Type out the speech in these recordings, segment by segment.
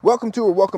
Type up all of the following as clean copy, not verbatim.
Welcome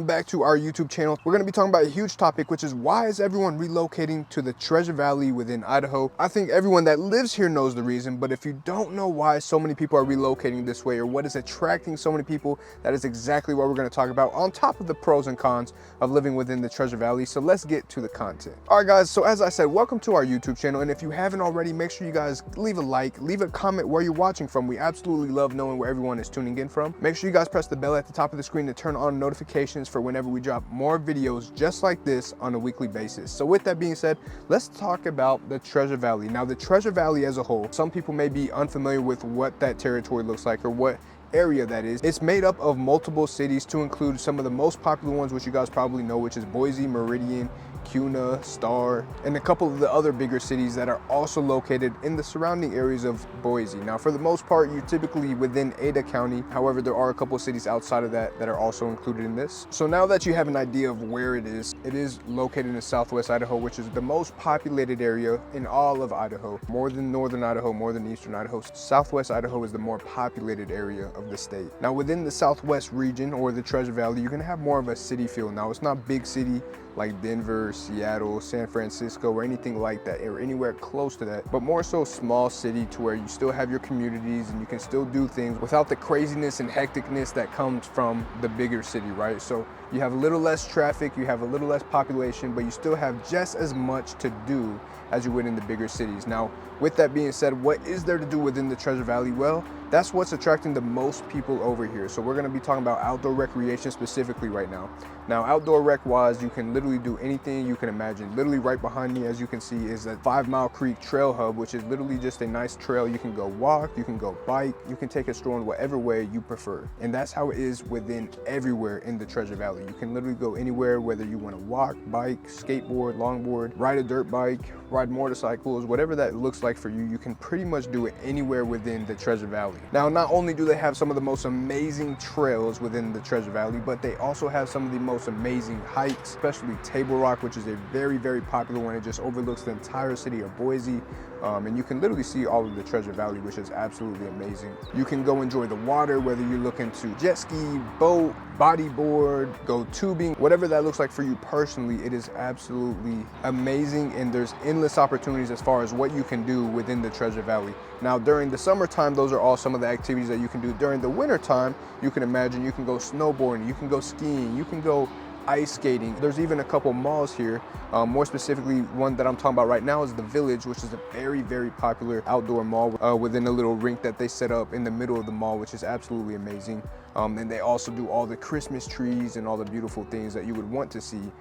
back to our YouTube channel. We're going to be talking about a huge topic, which is why is everyone relocating to the Treasure Valley within Idaho? I think everyone that lives here knows the reason, but if you don't know why so many people are relocating this way or what is attracting so many people, that is exactly what we're going to talk about on top of the pros and cons of living within the Treasure Valley. So let's get to the content. All right, guys. So as I said, welcome to our YouTube channel. And if you haven't already, make sure you guys leave a like, leave a comment where you're watching from. We absolutely love knowing where everyone is tuning in from. Make sure you guys press the bell at the top of the screen to turn on notifications for whenever we drop more videos just like this on a weekly basis. So with that being said, let's talk about the Treasure Valley. Now, the Treasure Valley as a whole, some people may be unfamiliar with what that territory looks like or what area that is. It's made up of multiple cities to include some of the most popular ones, which you guys probably know, which is Boise, Meridian, Kuna, Star, and a couple of the other bigger cities that are also located in the surrounding areas of Boise. Now, for the most part, you're typically within Ada County. However, there are a couple of cities outside of that that are also included in this. So now that you have an idea of where it is located in southwest Idaho, which is the most populated area in all of Idaho. More than northern Idaho, more than eastern Idaho. Southwest Idaho is the more populated area of the state. Now, within the southwest region or the Treasure Valley, you're gonna have more of a city feel. Now, it's not big city like Denver, Seattle, San Francisco, or anything like that, or anywhere close to that, but more so small city to where you still have your communities and you can still do things without the craziness and hecticness that comes from the bigger city, right? So you have a little less traffic, you have a little less population, but you still have just as much to do as you would in the bigger cities. Now, with that being said, what is there to do within the Treasure Valley? Well, that's what's attracting the most people over here. So we're gonna be talking about outdoor recreation specifically right now. Now, outdoor rec wise, you can literally do anything you can imagine. Literally right behind me, as you can see, is a 5 Mile Creek Trail Hub, which is literally just a nice trail. You can go walk, you can go bike, you can take a stroll in whatever way you prefer. And that's how it is within everywhere in the Treasure Valley. You can literally go anywhere, whether you wanna walk, bike, skateboard, longboard, ride a dirt bike, ride motorcycles, whatever that looks like for you, you can pretty much do it anywhere within the Treasure Valley. Now, not only do they have some of the most amazing trails within the Treasure Valley, but they also have some of the most amazing hikes, especially Table Rock, which is a very, very popular one. It just overlooks the entire city of Boise. And you can literally see all of the Treasure Valley, which is absolutely amazing. You can go enjoy the water, whether you're looking to jet ski, boat, bodyboard, go tubing, whatever that looks like for you personally. It is absolutely amazing, and there's endless opportunities as far as what you can do within the Treasure Valley. Now, during the summertime, those are all some of the activities that you can do. During the wintertime, you can imagine you can go snowboarding, you can go skiing, you can go ice skating. There's even a couple malls here. More specifically, one that I'm talking about right now is the Village, which is a very, very popular outdoor mall within a little rink that they set up in the middle of the mall, which is absolutely amazing. And they also do all the Christmas trees and all the beautiful things that you would want to see.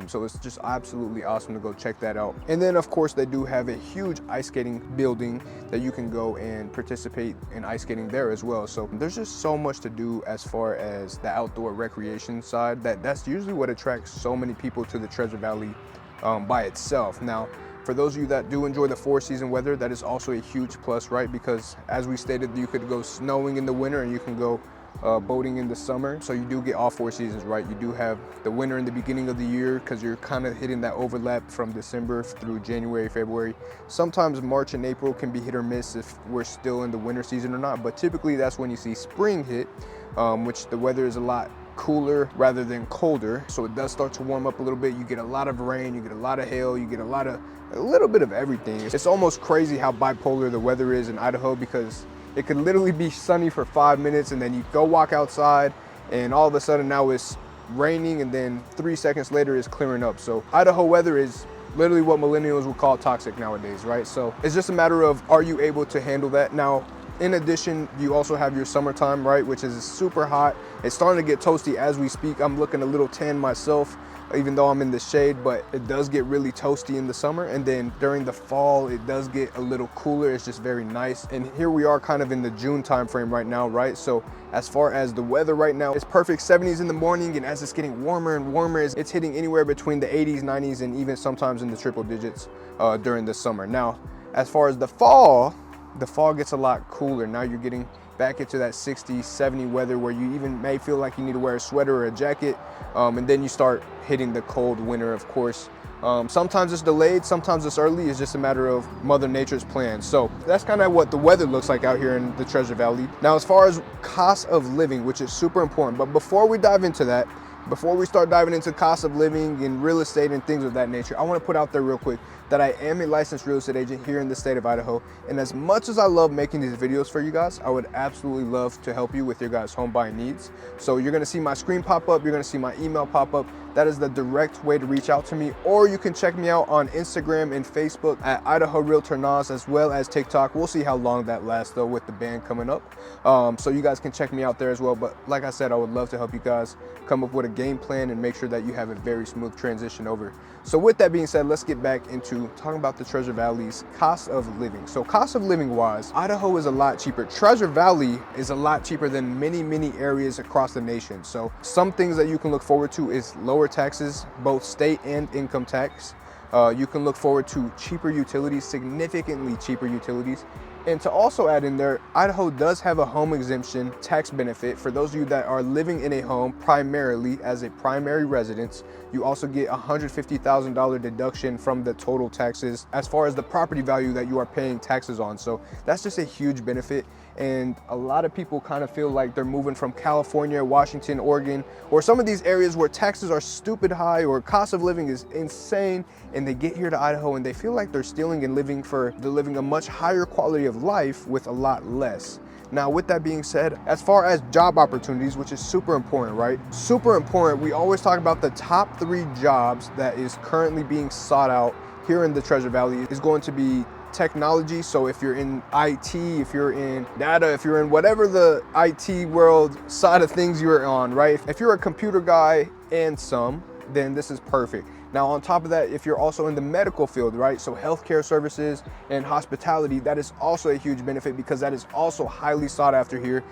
So it's just absolutely awesome to go check that out. And then, of course, they do have a huge ice skating building that you can go and participate in ice skating there as well. So there's just so much to do as far as the outdoor recreation side. That's usually what attracts so many people to the Treasure Valley by itself. Now, for those of you that do enjoy the 4-season weather, that is also a huge plus, right? Because as we stated, you could go snowing in the winter and you can go boating in the summer. So you do get all 4 seasons, right? You do have the winter in the beginning of the year because you're kind of hitting that overlap from December through January, February. Sometimes March and April can be hit or miss if we're still in the winter season or not, but typically that's when you see spring hit, which the weather is a lot cooler rather than colder. So it does start to warm up a little bit. You get a lot of rain, you get a lot of hail, you get a little bit of everything. It's almost crazy how bipolar the weather is in Idaho, because it could literally be sunny for 5 minutes and then you go walk outside and all of a sudden now it's raining and then 3 seconds later it's clearing up. So Idaho weather is literally what millennials would call toxic nowadays, right? So it's just a matter of, are you able to handle that? Now, in addition, you also have your summertime, right? Which is super hot. It's starting to get toasty as we speak. I'm looking a little tan myself, even though I'm in the shade, but it does get really toasty in the summer. And then during the fall, it does get a little cooler. It's just very nice. And here we are kind of in the June time frame right now, right? So as far as the weather right now, it's perfect 70s in the morning. And as it's getting warmer and warmer, it's hitting anywhere between the 80s, 90s, and even sometimes in the triple digits during the summer. Now, as far as the fall gets a lot cooler. Now you're getting back into that 60, 70 weather where you even may feel like you need to wear a sweater or a jacket, and then you start hitting the cold winter, of course. Sometimes it's delayed, sometimes it's early. It's just a matter of Mother Nature's plan. So that's kind of what the weather looks like out here in the Treasure Valley. Now, as far as cost of living, which is super important, but before we dive into that, before we start diving into cost of living and real estate and things of that nature, I want to put out there real quick that I am a licensed real estate agent here in the state of Idaho. And as much as I love making these videos for you guys, I would absolutely love to help you with your guys' home buying needs. So you're going to see my screen pop up. You're going to see my email pop up. That is the direct way to reach out to me. Or you can check me out on Instagram and Facebook at Idaho Realtor Nas, as well as TikTok. We'll see how long that lasts though with the ban coming up. So you guys can check me out there as well. But like I said, I would love to help you guys come up with a game plan and make sure that you have a very smooth transition over. So with that being said, let's get back into talking about the Treasure Valley's cost of living. So cost of living wise, Idaho is a lot cheaper. Treasure Valley is a lot cheaper than many areas across the nation. So some things that you can look forward to is lower taxes, both state and income tax. You can look forward to cheaper utilities, significantly cheaper utilities. And to also add in there, Idaho does have a home exemption tax benefit for those of you that are living in a home primarily as a primary residence. You also get a $150,000 deduction from the total taxes as far as the property value that you are paying taxes on. So that's just a huge benefit. And a lot of people kind of feel like they're moving from California, Washington, Oregon, or some of these areas where taxes are stupid high or cost of living is insane, and they get here to Idaho and they feel like they're stealing and they're living a much higher quality of life with a lot less. Now, with that being said, as far as job opportunities, which is super important, right? Super important. We always talk about the top 3 jobs that is currently being sought out here in the Treasure Valley is going to be technology. So if you're in IT, if you're in data, if you're in whatever the IT world side of things you're on, right? If you're a computer guy and then this is perfect. Now, on top of that, if you're also in the medical field, right? So healthcare services and hospitality, that is also a huge benefit because that is also highly sought after here.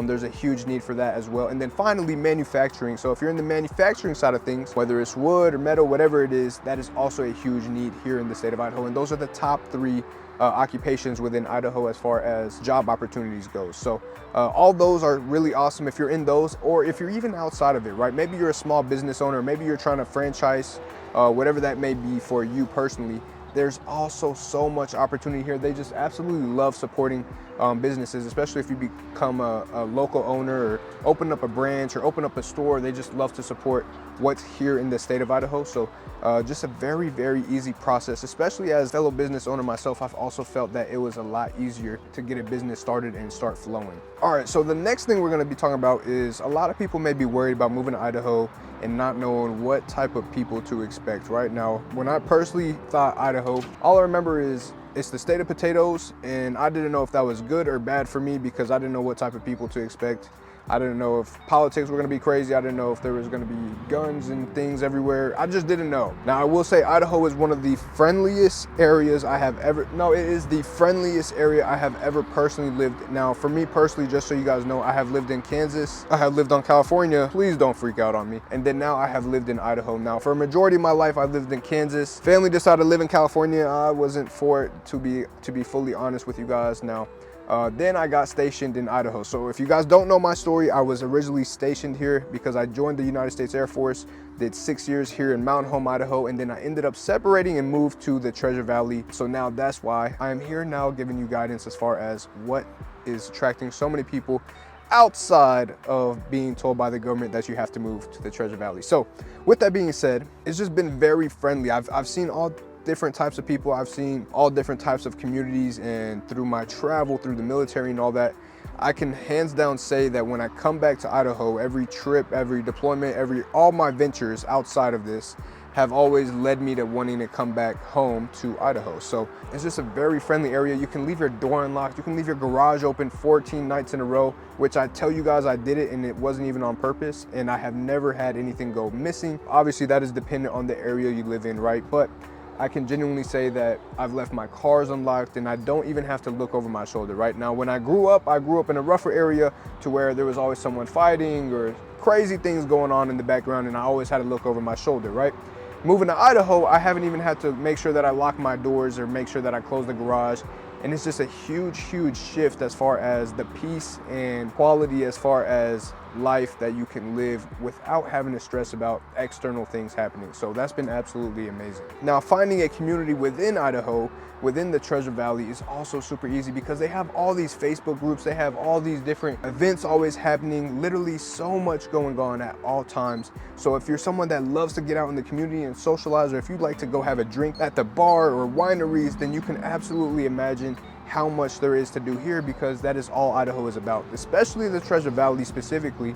There's a huge need for that as well. And then finally, manufacturing. So if you're in the manufacturing side of things, whether it's wood or metal, whatever it is, that is also a huge need here in the state of Idaho. And those are the top 3 occupations within Idaho as far as job opportunities goes. So all those are really awesome if you're in those, or if you're even outside of it, right? Maybe you're a small business owner, maybe you're trying to franchise, whatever that may be for you personally. There's also so much opportunity here. They just absolutely love supporting businesses, especially if you become a local owner or open up a branch or open up a store. They just love to support what's here in the state of Idaho. So just a very easy process, especially as a fellow business owner myself. I've also felt that it was a lot easier to get a business started and start flowing. All right, so the next thing we're gonna be talking about is a lot of people may be worried about moving to Idaho and not knowing what type of people to expect. Right now, when I personally thought Idaho, all I remember is it's the state of potatoes, and I didn't know if that was good or bad for me because I didn't know what type of people to expect. I didn't know if politics were gonna be crazy. I didn't know if there was gonna be guns and things everywhere. I just didn't know. Now, I will say Idaho is one of the friendliest areas I have ever, no, it is the friendliest area I have ever personally lived. Now, for me personally, just so you guys know, I have lived in Kansas, I have lived on California. Please don't freak out on me. And then now I have lived in Idaho. Now, for a majority of my life, I lived in Kansas. Family decided to live in California. I wasn't for it, to be fully honest with you guys. Now, then I got stationed in Idaho. So if you guys don't know my story, I was originally stationed here because I joined the United States Air Force, did 6 years here in Mountain Home, Idaho, and then I ended up separating and moved to the Treasure Valley. So now that's why I am here now giving you guidance as far as what is attracting so many people outside of being told by the government that you have to move to the Treasure Valley. So with that being said, it's just been very friendly. I've seen all different types of people. I've seen all different types of communities, and through my travel, through the military and all that, I can hands down say that when I come back to Idaho, every trip, every deployment, all my ventures outside of this have always led me to wanting to come back home to Idaho. So it's just a very friendly area. You can leave your door unlocked. You can leave your garage open 14 nights in a row, which I tell you guys I did it and it wasn't even on purpose. And I have never had anything go missing. Obviously that is dependent on the area you live in, right? But I can genuinely say that I've left my cars unlocked and I don't even have to look over my shoulder. Right now, when I grew up in a rougher area to where there was always someone fighting or crazy things going on in the background, and I always had to look over my shoulder, right? Moving to Idaho, I haven't even had to make sure that I lock my doors or make sure that I close the garage. And it's just a huge shift as far as the peace and quality as far as life that you can live without having to stress about external things happening. So that's been absolutely amazing. Now, finding a community within Idaho, within the Treasure Valley, is also super easy because they have all these Facebook groups, they have all these different events always happening, literally so much going on at all times. So if you're someone that loves to get out in the community and socialize, or if you'd like to go have a drink at the bar or wineries, then you can absolutely imagine how much there is to do here, because that is all Idaho is about, especially the Treasure Valley specifically,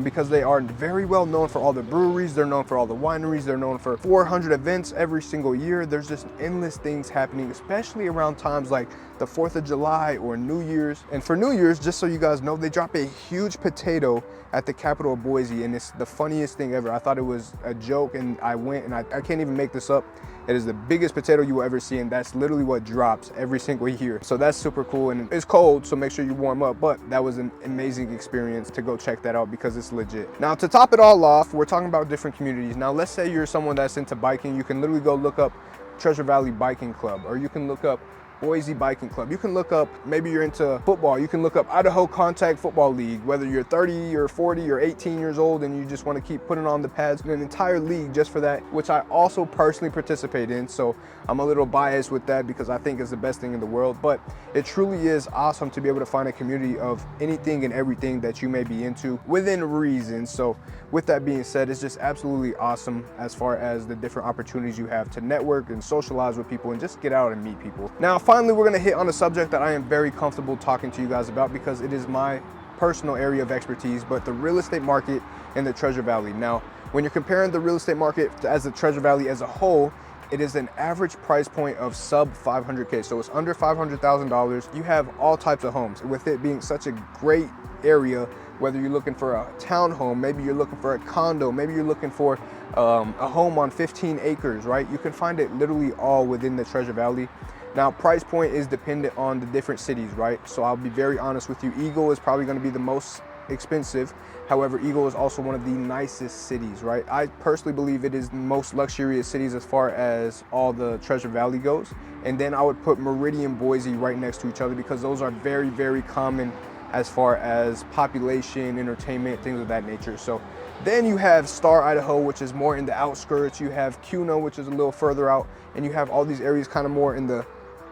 because they are very well known for all the breweries, they're known for all the wineries, they're known for 400 events every single year. There's just endless things happening, especially around times like the 4th of July or New Year's. And for New Year's, just so you guys know, they drop a huge potato at the Capitol of Boise, and it's the funniest thing ever. I thought it was a joke, and I went, and I can't even make this up. It is the biggest potato you will ever see, and that's literally what drops every single year. So that's super cool, and it's cold, so make sure you warm up, but that was an amazing experience to go check that out because it's legit. Now, to top it all off, we're talking about different communities. Now, let's say you're someone that's into biking. You can literally go look up Treasure Valley Biking Club, or you can look up Boise Biking Club. You can look up, maybe you're into football, you can look up Idaho Contact Football League, whether you're 30 or 40 or 18 years old and you just want to keep putting on the pads, an entire league just for that, which I also personally participate in. So I'm a little biased with that because I think it's the best thing in the world, but it truly is awesome to be able to find a community of anything and everything that you may be into within reason. So with that being said, it's just absolutely awesome as far as the different opportunities you have to network and socialize with people and just get out and meet people. Now, finally, we're gonna hit on a subject that I am very comfortable talking to you guys about because it is my personal area of expertise, but the real estate market in the Treasure Valley. Now, when you're comparing the real estate market as the Treasure Valley as a whole, it is an average price point of sub 500K. So it's under $500,000. You have all types of homes. With it being such a great area, whether you're looking for a townhome, maybe you're looking for a condo, maybe you're looking for a home on 15 acres, right? You can find it literally all within the Treasure Valley. Now, price point is dependent on the different cities, right? So I'll be very honest with you. Eagle is probably going to be the most expensive. However, Eagle is also one of the nicest cities, right? I personally believe it is the most luxurious cities as far as all the Treasure Valley goes. And then I would put Meridian, Boise right next to each other because those are very common as far as population, entertainment, things of that nature. So then you have Star, Idaho, which is more in the outskirts. You have Kuna, which is a little further out. And you have all these areas kind of more in the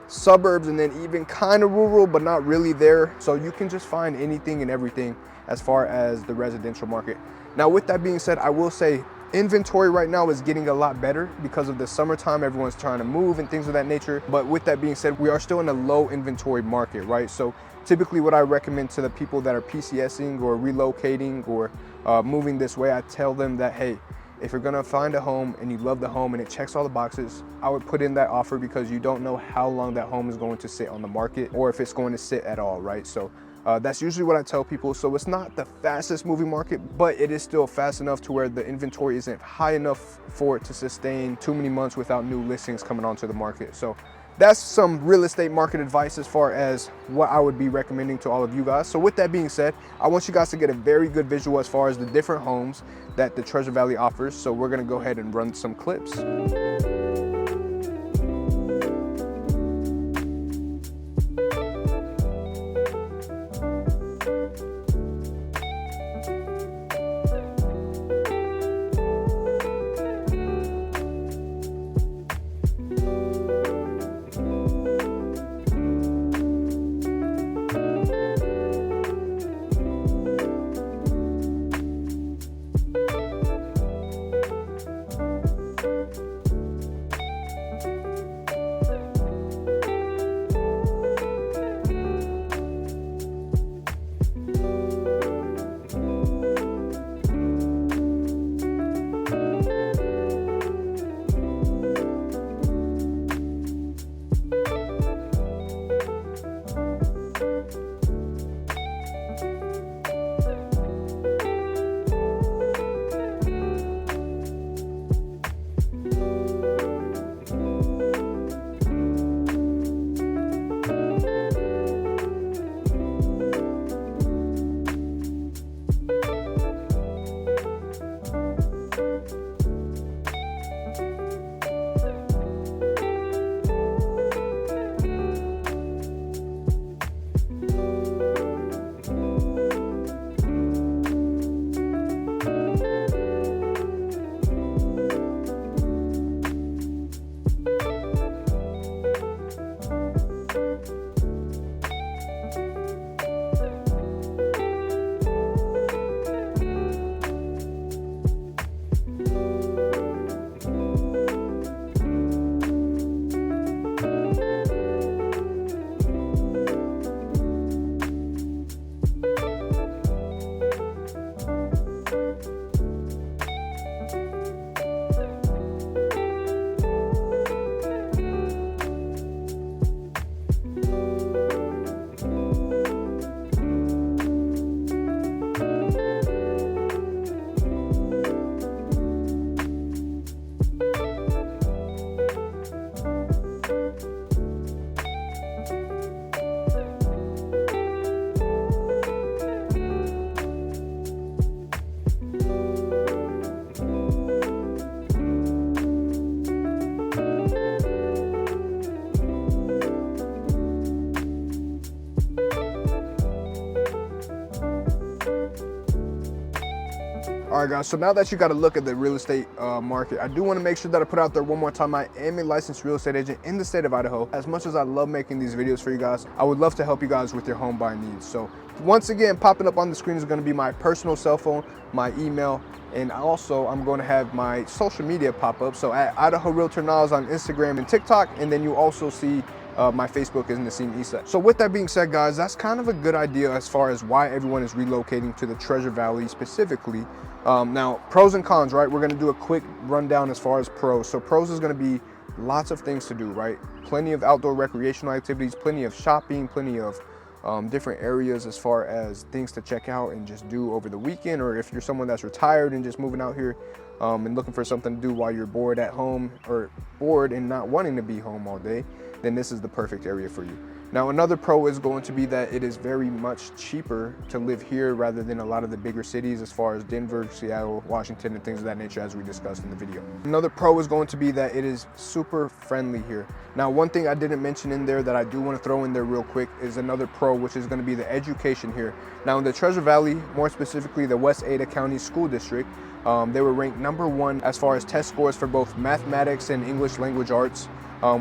suburbs, and then even kind of rural, but not really there. So you can just find anything and everything as far as the residential market. Now, with that being said, I will say inventory right now is getting a lot better because of the summertime. Everyone's trying to move and things of that nature. But with that being said, we are still in a low inventory market, right? So typically what I recommend to the people that are PCSing or relocating or moving this way, I tell them that, hey, if you're gonna find a home and you love the home and it checks all the boxes, I would put in that offer because you don't know how long that home is going to sit on the market or if it's going to sit at all, right? So that's usually what I tell people. So it's not the fastest moving market, but it is still fast enough to where the inventory isn't high enough for it to sustain too many months without new listings coming onto the market. So that's some real estate market advice as far as what I would be recommending to all of you guys. So with that being said, I want you guys to get a very good visual as far as the different homes that the Treasure Valley offers. So we're gonna go ahead and run some clips. All right, guys, so now that you got a look at the real estate market, I do want to make sure that I put out there one more time, I am a licensed real estate agent in the state of Idaho. As much as I love making these videos for you guys, I would love to help you guys with your home buying needs. So once again, popping up on the screen is going to be my personal cell phone, my email, and also I'm going to have my social media pop up. So at Idaho Realtor Nas on Instagram and TikTok, and then you also see my Facebook is Naseem Eissa. So with that being said, guys, that's kind of a good idea as far as why everyone is relocating to the Treasure Valley specifically. Now, pros and cons, right? We're gonna do a quick rundown as far as pros. So pros is gonna be lots of things to do, right? Plenty of outdoor recreational activities, plenty of shopping, plenty of different areas as far as things to check out and just do over the weekend, or if you're someone that's retired and just moving out here and looking for something to do while you're bored at home or bored and not wanting to be home all day, then this is the perfect area for you. Now, another pro is going to be that it is very much cheaper to live here rather than a lot of the bigger cities as far as Denver, Seattle, Washington, and things of that nature, as we discussed in the video. Another pro is going to be that it is super friendly here. Now, one thing I didn't mention in there that I do want to throw in there real quick is another pro, which is going to be the education here. Now, in the Treasure Valley, more specifically the West Ada County School District, they were ranked #1 as far as test scores for both mathematics and English language arts,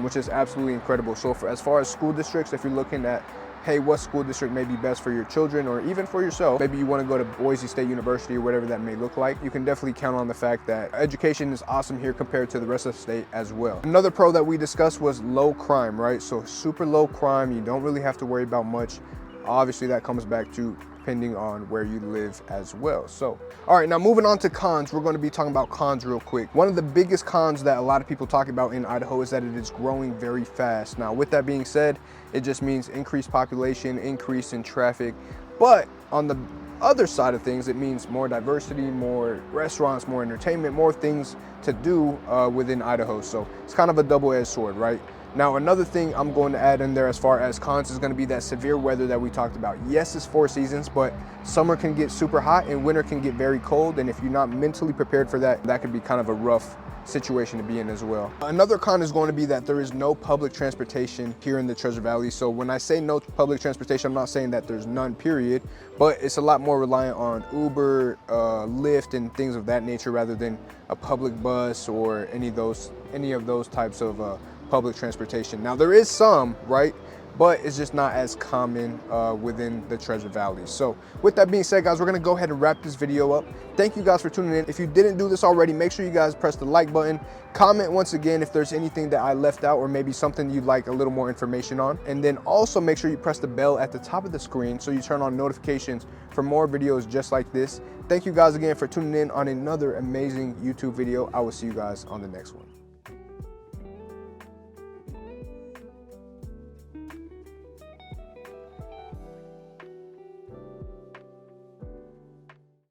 which is absolutely incredible. So as far as school districts, if you're looking at, hey, what school district may be best for your children or even for yourself, maybe you want to go to Boise State University or whatever that may look like, you can definitely count on the fact that education is awesome here compared to the rest of the state as well. Another pro that we discussed was low crime, right? So super low crime, you don't really have to worry about much. Obviously that comes back to depending on where you live as well. So, all right, now moving on to cons, we're going to be talking about cons real quick. One of the biggest cons that a lot of people talk about in Idaho is that it is growing very fast. Now, with that being said, it just means increased population, increase in traffic. But on the other side of things, it means more diversity, more restaurants, more entertainment, more things to do within Idaho. So it's kind of a double-edged sword, right? Now, another thing I'm going to add in there as far as cons is going to be that severe weather that we talked about. Yes, it's 4 seasons, but summer can get super hot and winter can get very cold. And if you're not mentally prepared for that, that could be kind of a rough situation to be in as well. Another con is going to be that there is no public transportation here in the Treasure Valley. So when I say no public transportation, I'm not saying that there's none, period, but it's a lot more reliant on Uber, Lyft, and things of that nature rather than a public bus or any of those types of public transportation. Now, there is some, right? But it's just not as common within the Treasure Valley. So with that being said, guys, we're gonna go ahead and wrap this video up. Thank you guys for tuning in. If you didn't do this already, make sure you guys press the like button. Comment once again if there's anything that I left out or maybe something you'd like a little more information on. And then also make sure you press the bell at the top of the screen so you turn on notifications for more videos just like this. Thank you guys again for tuning in on another amazing YouTube video. I will see you guys on the next one.